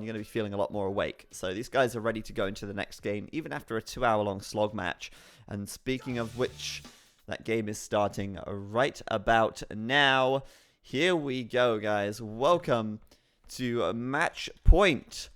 you're going to be feeling a lot more awake. So these guys are ready to go into the next game, even after a 2-hour-long slog match. And speaking of which, that game is starting right about now. Here we go, guys. Welcome to match point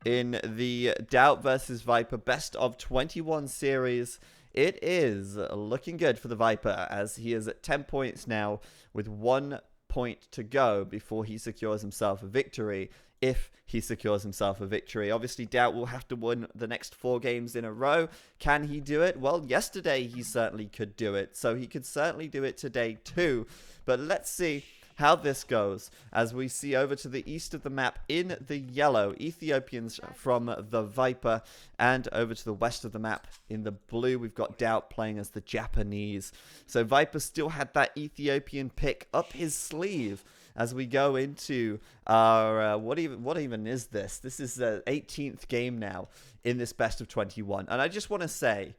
in the DauT versus Viper Best of 21 series. It is looking good for the Viper, as he is at 10 points now with 1 point to go before he secures himself a victory. If he secures himself a victory, obviously DauT will have to win the next 4 games in a row. Can he do it? Well, yesterday he certainly could do it, so he could certainly do it today too. But let's see how this goes as we see over to the east of the map in the yellow, Ethiopians from the Viper, and over to the west of the map in the blue, we've got DauT playing as the Japanese. So Viper still had that Ethiopian pick up his sleeve as we go into our, what even is this? This is the 18th game now in this best of 21. And I just want to say,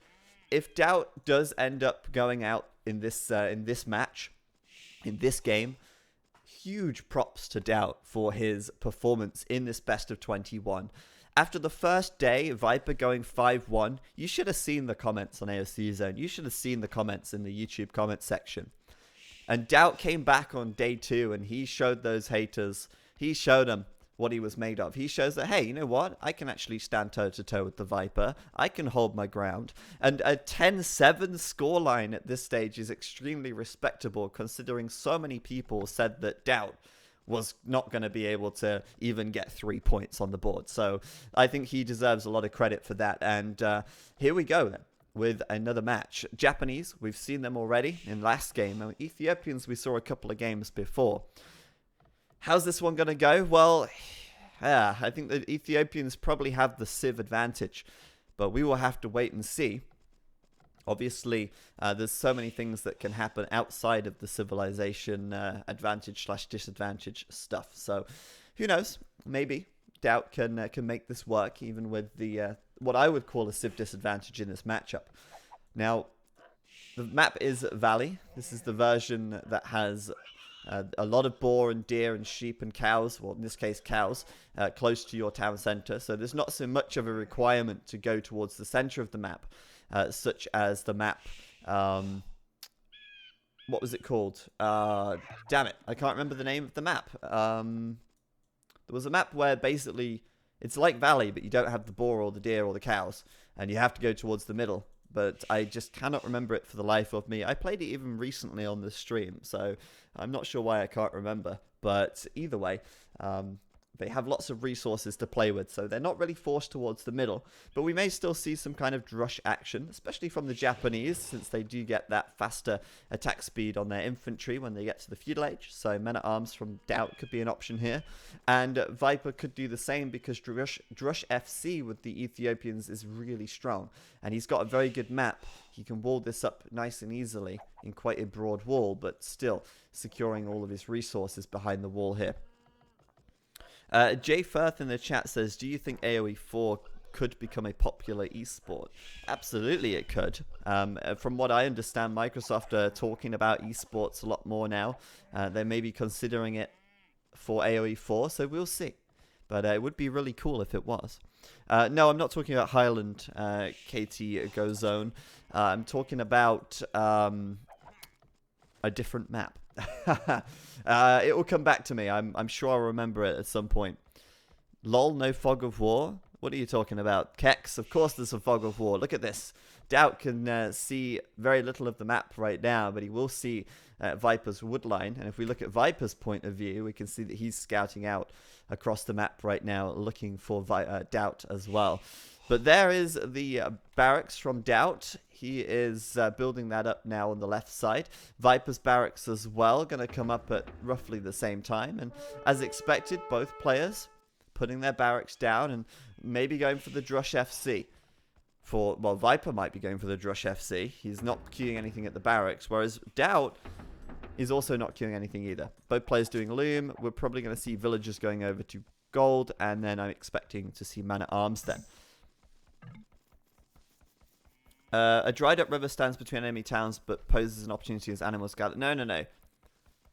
if DauT does end up going out in this match, in this game, huge props to DauT for his performance in this best of 21. After the first day, Viper going 5-1, you should have seen the comments on AOC Zone. You should have seen the comments in the YouTube comment section. And DauT came back on day 2 and he showed those haters, he showed them what he was made of. He shows that, hey, you know what? I can actually stand toe-to-toe with the Viper. I can hold my ground. And a 10-7 scoreline at this stage is extremely respectable, considering so many people said that DauT was not going to be able to even get 3 points on the board. So I think he deserves a lot of credit for that. And here we go then with another match. Japanese, we've seen them already in last game. Now, Ethiopians, we saw a couple of games before. How's this one going to go? Well, yeah, I think the Ethiopians probably have the Civ advantage, but we will have to wait and see. Obviously, there's so many things that can happen outside of the civilization advantage/disadvantage stuff. So, who knows? Maybe DauT can make this work, even with the what I would call a Civ disadvantage in this matchup. Now, the map is Valley. This is the version that has a lot of boar and deer and sheep and cows, well, in this case cows, close to your town center. So there's not so much of a requirement to go towards the center of the map, such as the map, what was it called? Damn it, I can't remember the name of the map. There was a map where basically it's like Valley, but you don't have the boar or the deer or the cows, and you have to go towards the middle. But I just cannot remember it for the life of me. I played it even recently on the stream, so I'm not sure why I can't remember. But either way, they have lots of resources to play with, so they're not really forced towards the middle. But we may still see some kind of drush action, especially from the Japanese, since they do get that faster attack speed on their infantry when they get to the feudal age. So men-at-arms from DauT could be an option here. And Viper could do the same, because drush FC with the Ethiopians is really strong. And he's got a very good map. He can wall this up nice and easily in quite a broad wall, but still securing all of his resources behind the wall here. Jay Firth in the chat says, do you think AoE 4 could become a popular esport? Absolutely it could. From what I understand, Microsoft are talking about esports a lot more now. They may be considering it for AoE 4, so we'll see. But it would be really cool if it was. No, I'm not talking about Highland KT Go Zone. I'm talking about a different map. It will come back to me. I'm sure I'll remember it at some point. Lol, no fog of war? What are you talking about? Kex, of course there's a fog of war. Look at this. DauT can see very little of the map right now, but he will see Viper's woodline. And if we look at Viper's point of view, we can see that he's scouting out across the map right now, looking for DauT as well. But there is the barracks from DauT. He is building that up now on the left side. Viper's barracks as well, going to come up at roughly the same time. And as expected, both players putting their barracks down and maybe going for the Drush FC. Well, Viper might be going for the Drush FC. He's not queuing anything at the barracks, whereas DauT is also not queuing anything either. Both players doing loom. We're probably going to see villagers going over to gold, and then I'm expecting to see man-at-arms then. A dried up river stands between enemy towns but poses an opportunity as animals gather. No.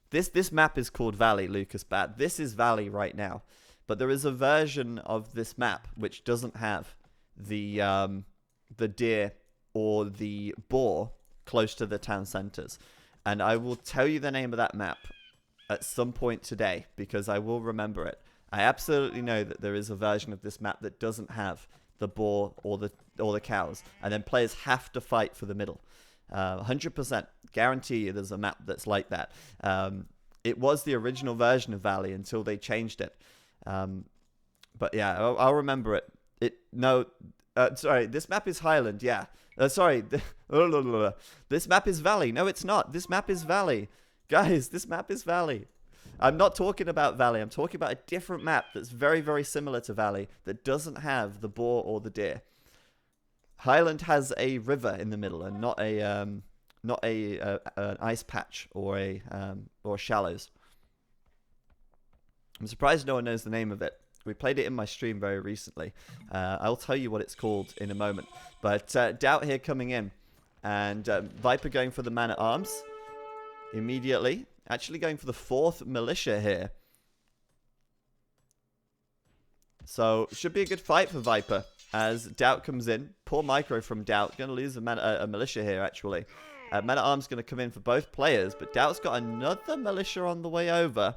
This map is called Valley, Lucas Bad. This is Valley right now. But there is a version of this map which doesn't have the deer or the boar close to the town centers. And I will tell you the name of that map at some point today because I will remember it. I absolutely know that there is a version of this map that doesn't have the boar or the cows, and then players have to fight for the middle. 100% guarantee you there's a map that's like that. It was the original version of Valley until they changed it. But yeah, I'll remember it. Sorry, this map is Highland. Yeah. Sorry, this map is Valley. No, it's not. This map is Valley. Guys, this map is Valley. I'm not talking about Valley. I'm talking about a different map that's very, very similar to Valley that doesn't have the boar or the deer. Highland has a river in the middle and not an ice patch or shallows. I'm surprised no one knows the name of it. We played it in my stream very recently. I'll tell you what it's called in a moment. But DauT here coming in. And Viper going for the man-at-arms immediately. Actually going for the 4th militia here. So, should be a good fight for Viper as DauT comes in. Poor micro from DauT. Going to lose a militia here, actually. Man-at-arms going to come in for both players. But DauT's got another militia on the way over.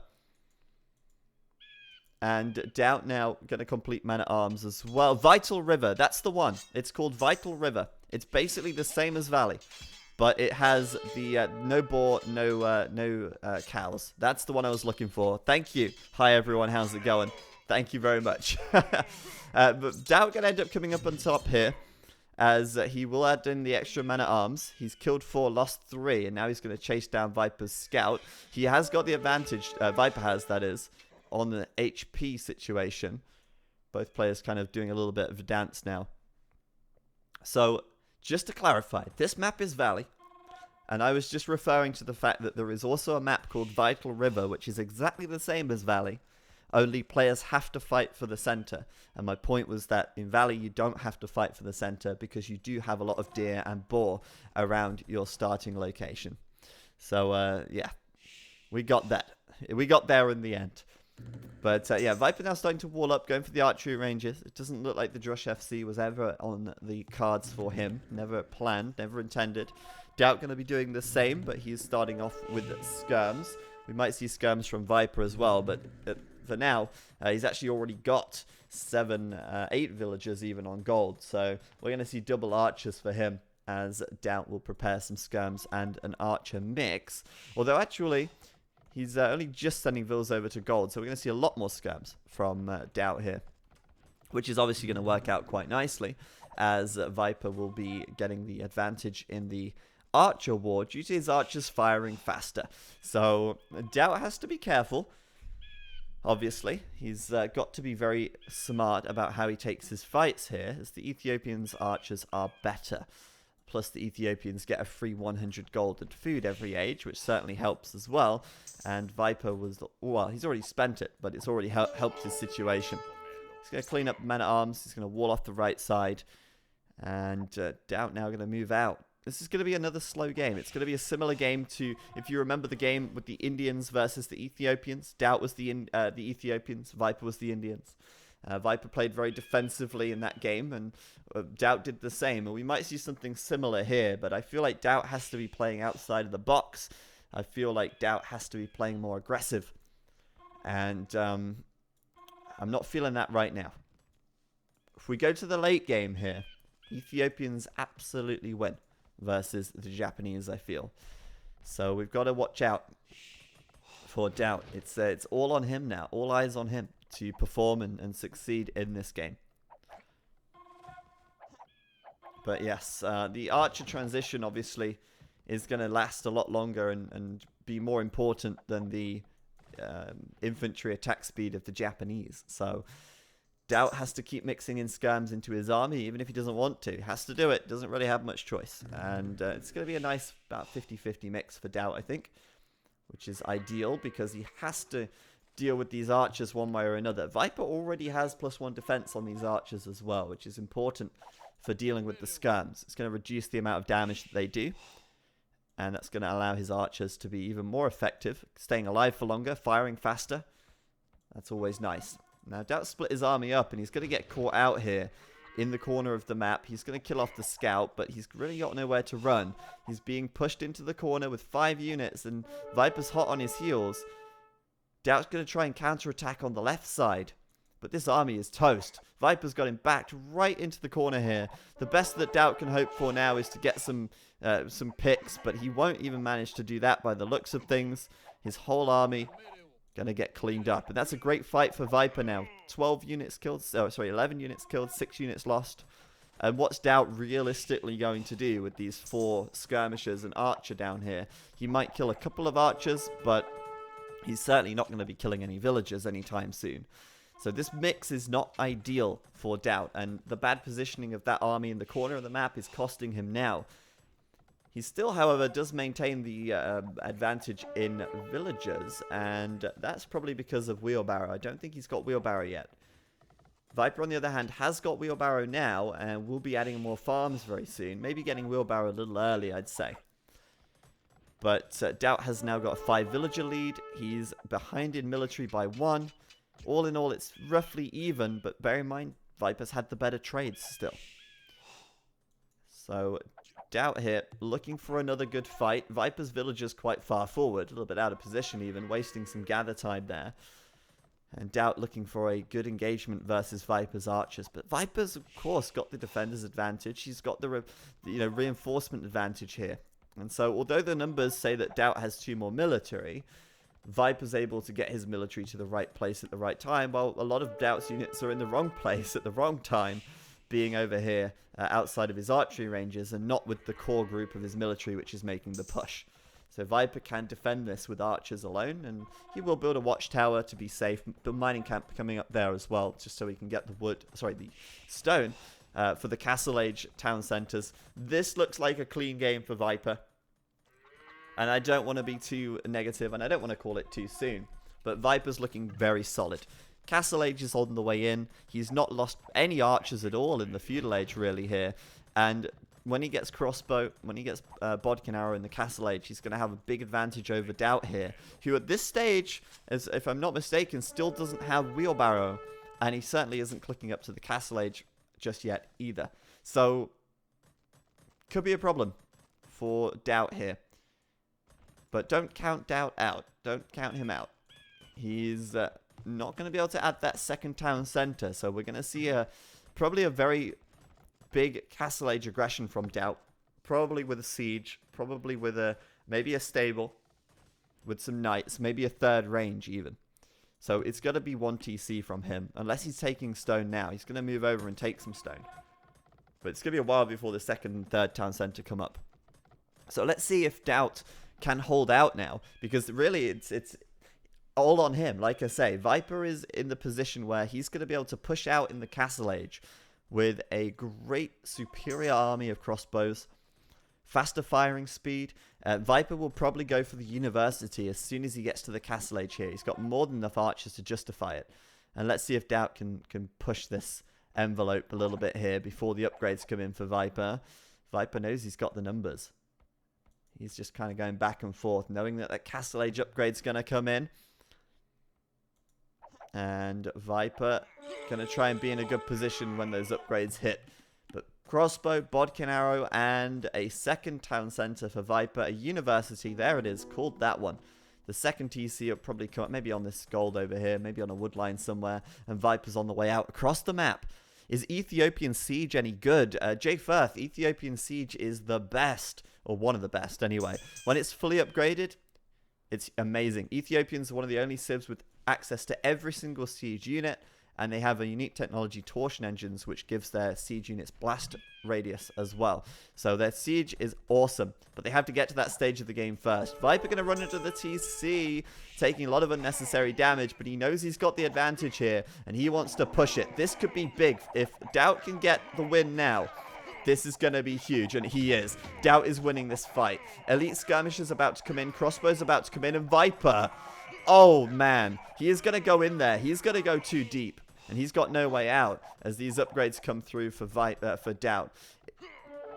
And DauT now going to complete man-at-arms as well. Vital River, that's the one. It's called Vital River. It's basically the same as Valley. But it has the no boar, no cows. That's the one I was looking for. Thank you. Hi, everyone. How's it going? Thank you very much. But DauT going to end up coming up on top here. As he will add in the extra man-at-arms. He's killed 4, lost 3. And now he's going to chase down Viper's scout. He has got the advantage. Viper has, that is. On the HP situation. Both players kind of doing a little bit of a dance now. So, just to clarify, this map is Valley. And I was just referring to the fact that there is also a map called Vital River, which is exactly the same as Valley. Only players have to fight for the center. And my point was that in Valley, you don't have to fight for the center because you do have a lot of deer and boar around your starting location. So, yeah, we got that. We got there in the end. But yeah, Viper now starting to wall up, going for the archery ranges. It doesn't look like the Drush FC was ever on the cards for him. Never planned, never intended. DauT going to be doing the same, but he's starting off with skirms. We might see skirms from Viper as well, but for now, he's actually already got 8 villagers even on gold. So we're going to see double archers for him as DauT will prepare some skirms and an archer mix. Although actually... he's only just sending vills over to gold, so we're going to see a lot more skirms from DauT here. Which is obviously going to work out quite nicely, as Viper will be getting the advantage in the Archer war due to his archers firing faster. So DauT has to be careful. Obviously, he's got to be very smart about how he takes his fights here, as the Ethiopians' archers are better. Plus, the Ethiopians get a free 100 gold and food every age, which certainly helps as well. And Viper was... well, he's already spent it, but it's already helped his situation. He's going to clean up man-at-arms. He's going to wall off the right side. And DauT now going to move out. This is going to be another slow game. It's going to be a similar game to... if you remember the game with the Indians versus the Ethiopians. DauT was the Ethiopians. Viper was the Indians. Viper played very defensively in that game, and DauT did the same. And we might see something similar here, but I feel like DauT has to be playing outside of the box. I feel like DauT has to be playing more aggressive. And I'm not feeling that right now. If we go to the late game here, Ethiopians absolutely win versus the Japanese, I feel. So we've got to watch out for DauT. It's all on him now. All eyes on him to perform and succeed in this game. But yes, the archer transition obviously is going to last a lot longer and be more important than the infantry attack speed of the Japanese. So DauT has to keep mixing in skirms into his army, even if he doesn't want to. Has to do it. Doesn't really have much choice. And it's going to be a nice about 50-50 mix for DauT, I think, which is ideal because he has to deal with these archers one way or another. Viper already has +1 defense on these archers as well, which is important for dealing with the skirms. It's going to reduce the amount of damage that they do, and that's going to allow his archers to be even more effective, staying alive for longer, firing faster. That's always nice. Now, DauT split his army up, and he's going to get caught out here in the corner of the map. He's going to kill off the scout, but he's really got nowhere to run. He's being pushed into the corner with 5 units, and Viper's hot on his heels. DauT's going to try and counterattack on the left side, but this army is toast. Viper's got him backed right into the corner here. The best that DauT can hope for now is to get some picks, but he won't even manage to do that by the looks of things. His whole army going to get cleaned up. And that's a great fight for Viper now. 12 units killed. Oh, sorry, 11 units killed, 6 units lost. And what's DauT realistically going to do with these 4 skirmishers and archer down here? He might kill a couple of archers, but he's certainly not going to be killing any villagers anytime soon. So this mix is not ideal for DauT. And the bad positioning of that army in the corner of the map is costing him now. He still, however, does maintain the advantage in villagers, and that's probably because of wheelbarrow. I don't think he's got wheelbarrow yet. Viper, on the other hand, has got wheelbarrow now, and will be adding more farms very soon. Maybe getting wheelbarrow a little early, I'd say. But DauT has now got a 5 villager lead. He's behind in military by 1. All in all, it's roughly even, but bear in mind, Viper's had the better trades still. So DauT here, looking for another good fight. Viper's villagers quite far forward, a little bit out of position even, wasting some gather time there. And DauT looking for a good engagement versus Viper's archers. But Viper's, of course, got the defender's advantage. He's got the reinforcement advantage here. And so, although the numbers say that DauT has 2 more military, Viper's able to get his military to the right place at the right time, while a lot of DauT's units are in the wrong place at the wrong time, being over here outside of his archery ranges and not with the core group of his military, which is making the push. So Viper can defend this with archers alone, and he will build a watchtower to be safe. The mining camp coming up there as well, just so he can get the stone for the Castle Age town centers. This looks like a clean game for Viper, and I don't want to be too negative, and I don't want to call it too soon, but Viper's looking very solid. Castle Age is on the way in. He's not lost any archers at all in the Feudal Age, really, here. And when he gets crossbow, when he gets bodkin arrow in the Castle Age, he's going to have a big advantage over DauT here, who at this stage, as if I'm not mistaken, still doesn't have wheelbarrow. And he certainly isn't clicking up to the Castle Age just yet either. So, could be a problem for DauT here. But don't count DauT out. Don't count him out. He's not going to be able to add that second town center, so we're going to see probably a very big Castle Age aggression from DauT, probably with a siege, probably with maybe a stable, with some knights, maybe a 3rd range even. So it's going to be 1 TC from him, unless he's taking stone now. He's going to move over and take some stone. But it's going to be a while before the 2nd and 3rd town center come up. So let's see if DauT can hold out now, because really it's all on him. Like I say, Viper is in the position where he's going to be able to push out in the Castle Age with a great superior army of crossbows, faster firing speed. Viper will probably go for the university as soon as he gets to the Castle Age here. He's got more than enough archers to justify it. And let's see if DauT can push this envelope a little bit here before the upgrades come in for Viper. Viper knows he's got the numbers. He's just kind of going back and forth, knowing that Castle Age upgrade's going to come in. And Viper going to try and be in a good position when those upgrades hit. But crossbow, bodkin arrow, and a 2nd town center for Viper. A university, there it is, called that one. The 2nd TC will probably come up, maybe on this gold over here, maybe on a wood line somewhere. And Viper's on the way out across the map. Is Ethiopian Siege any good? Jay Firth, Ethiopian Siege is the best, or one of the best anyway. When it's fully upgraded, it's amazing. Ethiopians are one of the only civs with access to every single siege unit, and they have a unique technology, torsion engines, which gives their siege units blast radius as well. So their siege is awesome, but they have to get to that stage of the game first. Viper going to run into the TC, taking a lot of unnecessary damage, but he knows he's got the advantage here, and he wants to push it. This could be big. If DauT can get the win now, this is going to be huge, and he is. DauT is winning this fight. Elite Skirmishers about to come in, Crossbows about to come in, and Viper, oh man, he is going to go in there. He's going to go too deep, and he's got no way out as these upgrades come through for DauT.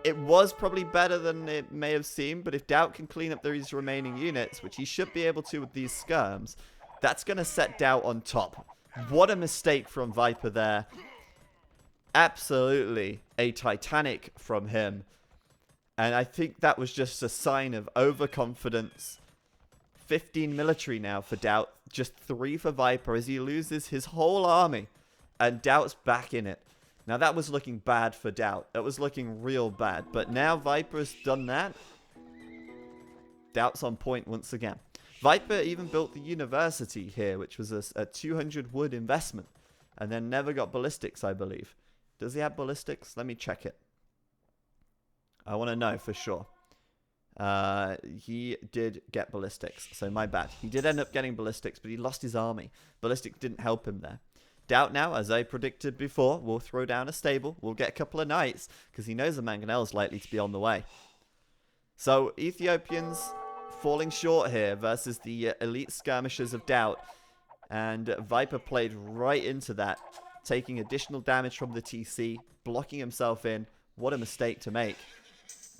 It was probably better than it may have seemed, but if DauT can clean up these remaining units, which he should be able to with these skirms, that's going to set DauT on top. What a mistake from Viper there. Absolutely a Titanic from him. And I think that was just a sign of overconfidence. 15 military now for DauT. Just 3 for Viper as he loses his whole army. And DauT's back in it. Now that was looking bad for DauT. That was looking real bad. But now Viper's done that. DauT's on point once again. Viper even built the university here, which was a 200 wood investment. And then never got ballistics, I believe. Does he have ballistics? Let me check it. I want to know for sure. He did get ballistics, so my bad. He did end up getting ballistics, but he lost his army. Ballistic didn't help him there. DauT now, as I predicted before, will throw down a stable. We'll get a couple of knights, because he knows the mangonel is likely to be on the way. So, Ethiopians falling short here versus the elite skirmishers of DauT. And Viper played right into that, taking additional damage from the TC, blocking himself in. What a mistake to make.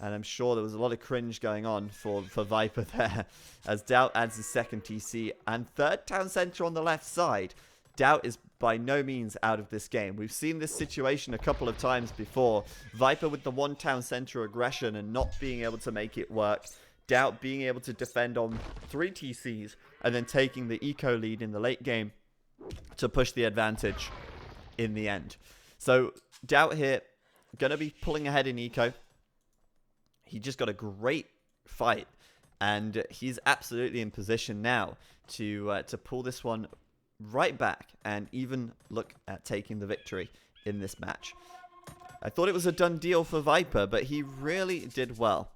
And I'm sure there was a lot of cringe going on for Viper there, as DauT adds his second TC and third town center on the left side. DauT is by no means out of this game. We've seen this situation a couple of times before. Viper with the one town center aggression and not being able to make it work. DauT being able to defend on 3 TCs and then taking the eco lead in the late game to push the advantage in the end. So DauT here going to be pulling ahead in eco. He just got a great fight, and he's absolutely in position now to pull this one right back and even look at taking the victory in this match. I thought it was a done deal for Viper, but he really did well.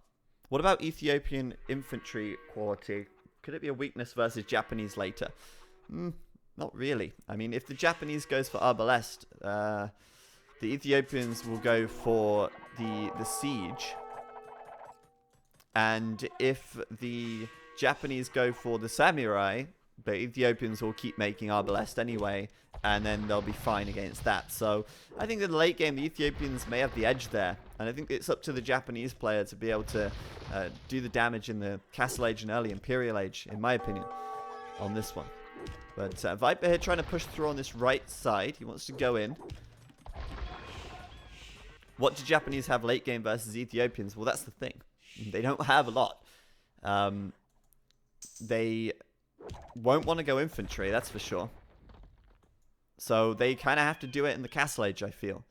What about Ethiopian infantry quality? Could it be a weakness versus Japanese later? Not really. I mean, if the Japanese goes for Arbalest, the Ethiopians will go for the siege. And if the Japanese go for the samurai, the Ethiopians will keep making Arbalest anyway, and then they'll be fine against that. So I think in the late game, the Ethiopians may have the edge there. And I think it's up to the Japanese player to be able to do the damage in the Castle Age and early Imperial Age, in my opinion, on this one. But Viper here trying to push through on this right side. He wants to go in. What do Japanese have late game versus Ethiopians? Well, that's the thing. They don't have a lot. They won't want to go infantry, that's for sure. So they kind of have to do it in the Castle Age, I feel.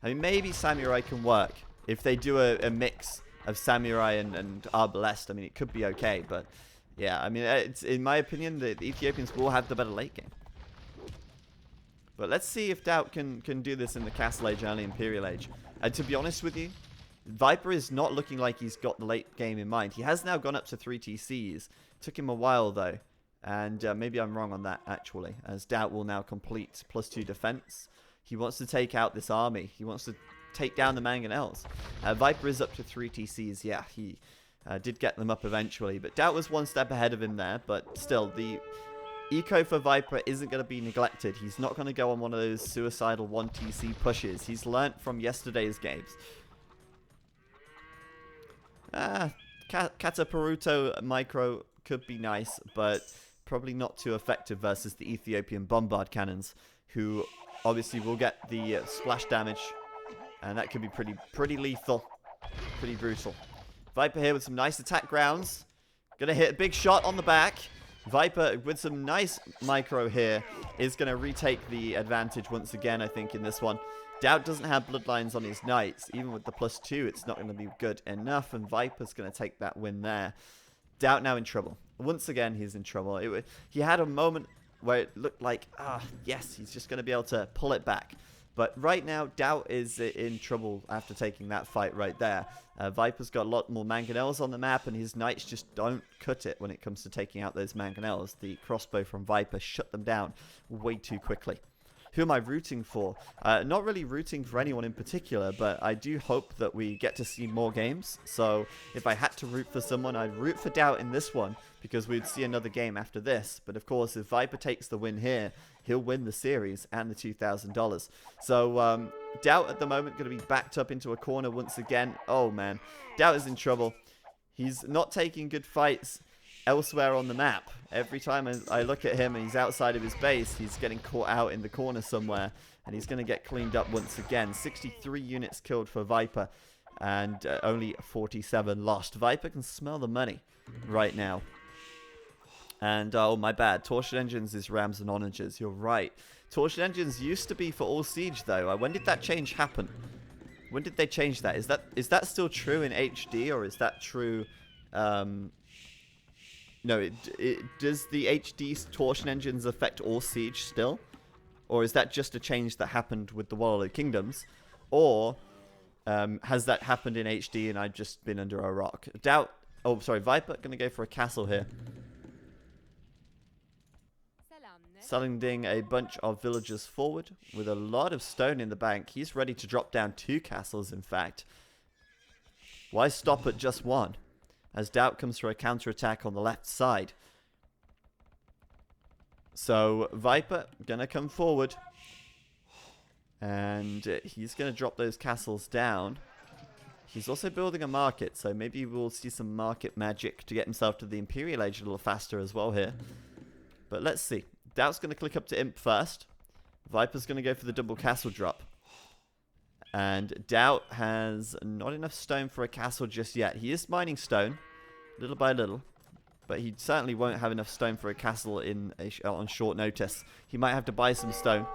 I mean, maybe Samurai can work. If they do a mix of Samurai and Arbalest, I mean, it could be okay. But, yeah, I mean, it's, in my opinion, the Ethiopians will have the better late game. But let's see if DauT can do this in the Castle Age, early Imperial Age. And to be honest with you, Viper is not looking like he's got the late game in mind. He has now gone up to 3 TCs. Took him a while, though. And maybe I'm wrong on that, actually, as DauT will now complete +2 defense. He wants to take out this army. He wants to take down the mangonels. Viper is up to 3 TCs. Yeah, he did get them up eventually. But DauT was one step ahead of him there. But still, the eco for Viper isn't going to be neglected. He's not going to go on one of those suicidal 1 TC pushes. He's learnt from yesterday's games. Kataparuto micro could be nice, but probably not too effective versus the Ethiopian bombard cannons, who obviously will get the splash damage, and that could be pretty lethal, pretty brutal. Viper here with some nice attack grounds, gonna hit a big shot on the back. Viper with some nice micro here is gonna retake the advantage once again, I think, in this one. DauT doesn't have bloodlines on his knights. Even with the +2, it's not going to be good enough, and Viper's going to take that win there. DauT now in trouble. Once again, he's in trouble. He had a moment where it looked like, yes, he's just going to be able to pull it back. But right now, DauT is in trouble after taking that fight right there. Viper's got a lot more mangonels on the map, and his knights just don't cut it when it comes to taking out those mangonels. The crossbow from Viper shut them down way too quickly. Who am I rooting for? Not really rooting for anyone in particular, but I do hope that we get to see more games. So if I had to root for someone, I'd root for DauT in this one, because we'd see another game after this. But of course, if Viper takes the win here, he'll win the series and the $2,000. So DauT at the moment going to be backed up into a corner once again. Oh man, DauT is in trouble. He's not taking good fights. elsewhere on the map. Every time I look at him and he's outside of his base, he's getting caught out in the corner somewhere. And he's going to get cleaned up once again. 63 units killed for Viper. And only 47 lost. Viper can smell the money right now. And, oh, my bad. Torsion Engines is Rams and Onagers. You're right. Torsion Engines used to be for all Siege, though. When did that change happen? When did they change that? Is that still true in HD, or is that true... No, does the HD Torsion Engines affect all Siege still? Or is that just a change that happened with the Warlord Kingdoms? Or has that happened in HD and I've just been under a rock? DauT... Oh, sorry, Viper going to go for a castle here. Sending a bunch of villagers forward with a lot of stone in the bank. He's ready to drop down 2 castles, in fact. Why stop at just 1? As DauT comes for a counterattack on the left side. So, Viper gonna come forward. And he's gonna drop those castles down. He's also building a market, so maybe we'll see some market magic to get himself to the Imperial Age a little faster as well here. But let's see. DauT's gonna click up to Imp first. Viper's gonna go for the double castle drop. And DauT has not enough stone for a castle just yet. He is mining stone, little by little. But he certainly won't have enough stone for a castle on short notice. He might have to buy some stone.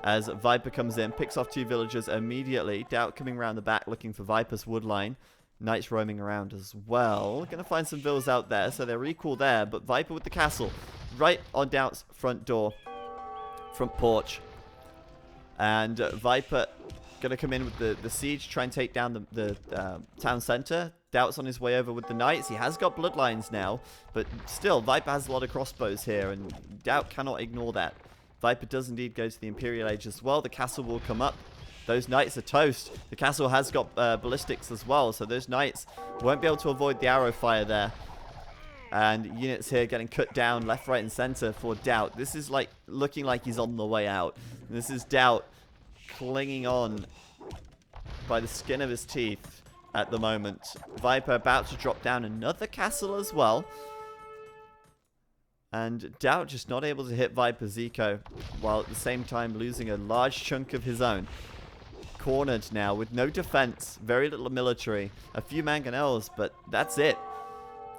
As Viper comes in, picks off 2 villagers immediately. DauT coming around the back looking for Viper's wood line. Knights roaming around as well. Gonna find some villas out there, so they're equal there. But Viper with the castle right on DauT's front door. Front porch. And Viper gonna come in with the siege, try and take down the town center. DauT's on his way over with the knights. He has got bloodlines now, but still, Viper has a lot of crossbows here, and DauT cannot ignore that. Viper does indeed go to the Imperial Age as well. The castle will come up. Those knights are toast. The castle has got ballistics as well, so those knights won't be able to avoid the arrow fire there. And units here getting cut down left, right, and center for DauT. This is like looking like he's on the way out. This is DauT clinging on by the skin of his teeth at the moment. Viper about to drop down another castle as well. And DauT just not able to hit Viper's eco, while at the same time losing a large chunk of his own. Cornered now with no defense, very little military, a few mangonels, but that's it.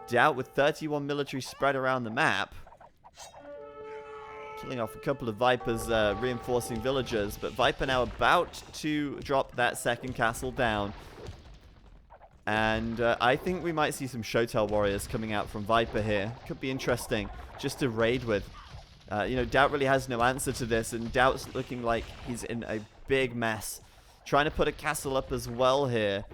DauT with 31 military spread around the map. Killing off a couple of Viper's reinforcing villagers, but Viper now about to drop that second castle down. And I think we might see some Shotel warriors coming out from Viper here. Could be interesting just to raid with. You know, DauT really has no answer to this, and DauT's looking like he's in a big mess. Trying to put a castle up as well here.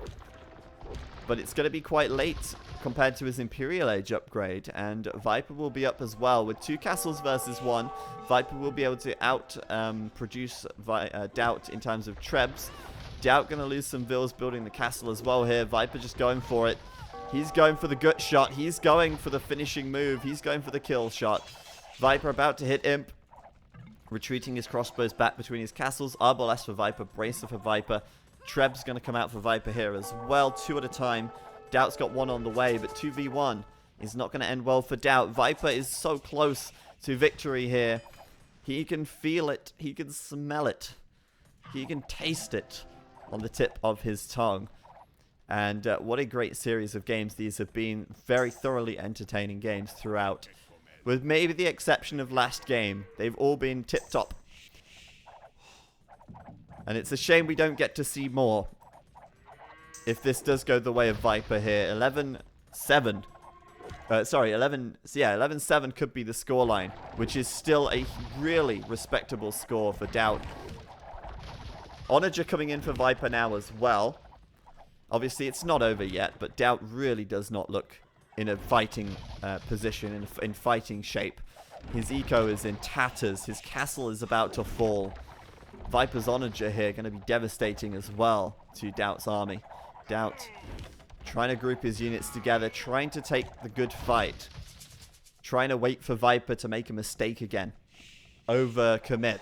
But it's going to be quite late compared to his Imperial Age upgrade. And Viper will be up as well. With 2 castles versus 1, Viper will be able to out-produce DauT in terms of trebs. DauT going to lose some vills building the castle as well here. Viper just going for it. He's going for the gut shot. He's going for the finishing move. He's going for the kill shot. Viper about to hit Imp. Retreating his crossbows back between his castles. Arbalest for Viper. Bracer for Viper. Treb's going to come out for Viper here as well. 2 at a time. DauT's got 1 on the way, but 2v1 is not going to end well for DauT. Viper is so close to victory here. He can feel it. He can smell it. He can taste it on the tip of his tongue. And what a great series of games these have been. Very thoroughly entertaining games throughout. With maybe the exception of last game, they've all been tip-top. And it's a shame we don't get to see more. If this does go the way of Viper here. 11-7. Sorry, 11-7 could be the scoreline, which is still a really respectable score for DauT. Onager coming in for Viper now as well. Obviously, it's not over yet, but DauT really does not look in a fighting position, in fighting shape. His eco is in tatters. His castle is about to fall. Viper's Onager here going to be devastating as well to DauT's army. DauT trying to group his units together, trying to take the good fight. Trying to wait for Viper to make a mistake again. Overcommit.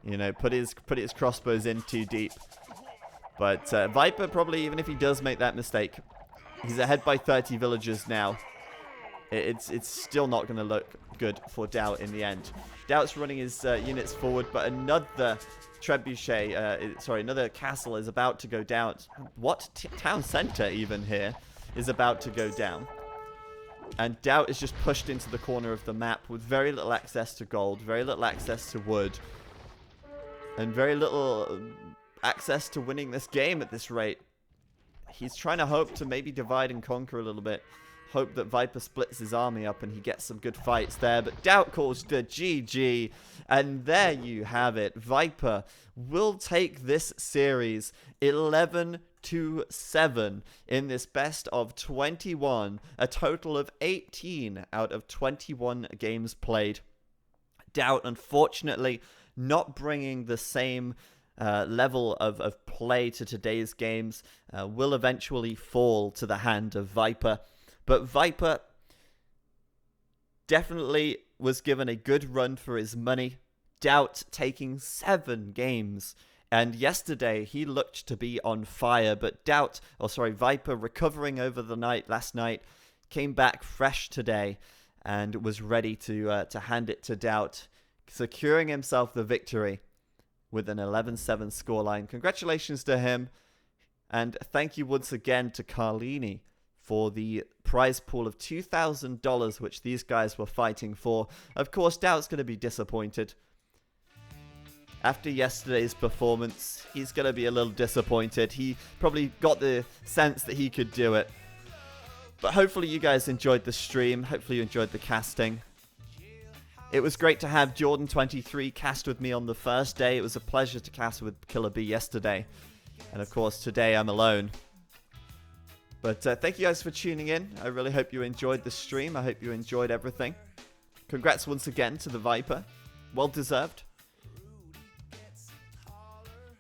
You know, put his crossbows in too deep. But Viper probably, even if he does make that mistake, he's ahead by 30 villagers now. it's still not going to look good for DauT in the end. DauT's running his units forward, but another trebuchet, another castle is about to go down. What? Town center even here is about to go down. And DauT is just pushed into the corner of the map with very little access to gold, very little access to wood, and very little access to winning this game at this rate. He's trying to hope to maybe divide and conquer a little bit. Hope that Viper splits his army up and he gets some good fights there. But DauT calls the GG. And there you have it. Viper will take this series 11-7 in this best of 21. A total of 18 out of 21 games played. DauT, unfortunately, not bringing the same level of play to today's games, will eventually fall to the hand of Viper. But Viper definitely was given a good run for his money. DauT taking 7 games. And yesterday, he looked to be on fire. But Viper recovering over the night last night, came back fresh today and was ready to hand it to DauT, securing himself the victory with an 11-7 scoreline. Congratulations to him. And thank you once again to Carlini for the prize pool of $2,000, which these guys were fighting for. Of course, DauT's going to be disappointed. After yesterday's performance, he's going to be a little disappointed. He probably got the sense that he could do it. But hopefully you guys enjoyed the stream. Hopefully you enjoyed the casting. It was great to have Jordan23 cast with me on the first day. It was a pleasure to cast with Killer B yesterday. And of course, today I'm alone. But thank you guys for tuning in. I really hope you enjoyed the stream. I hope you enjoyed everything. Congrats once again to the Viper. Well deserved.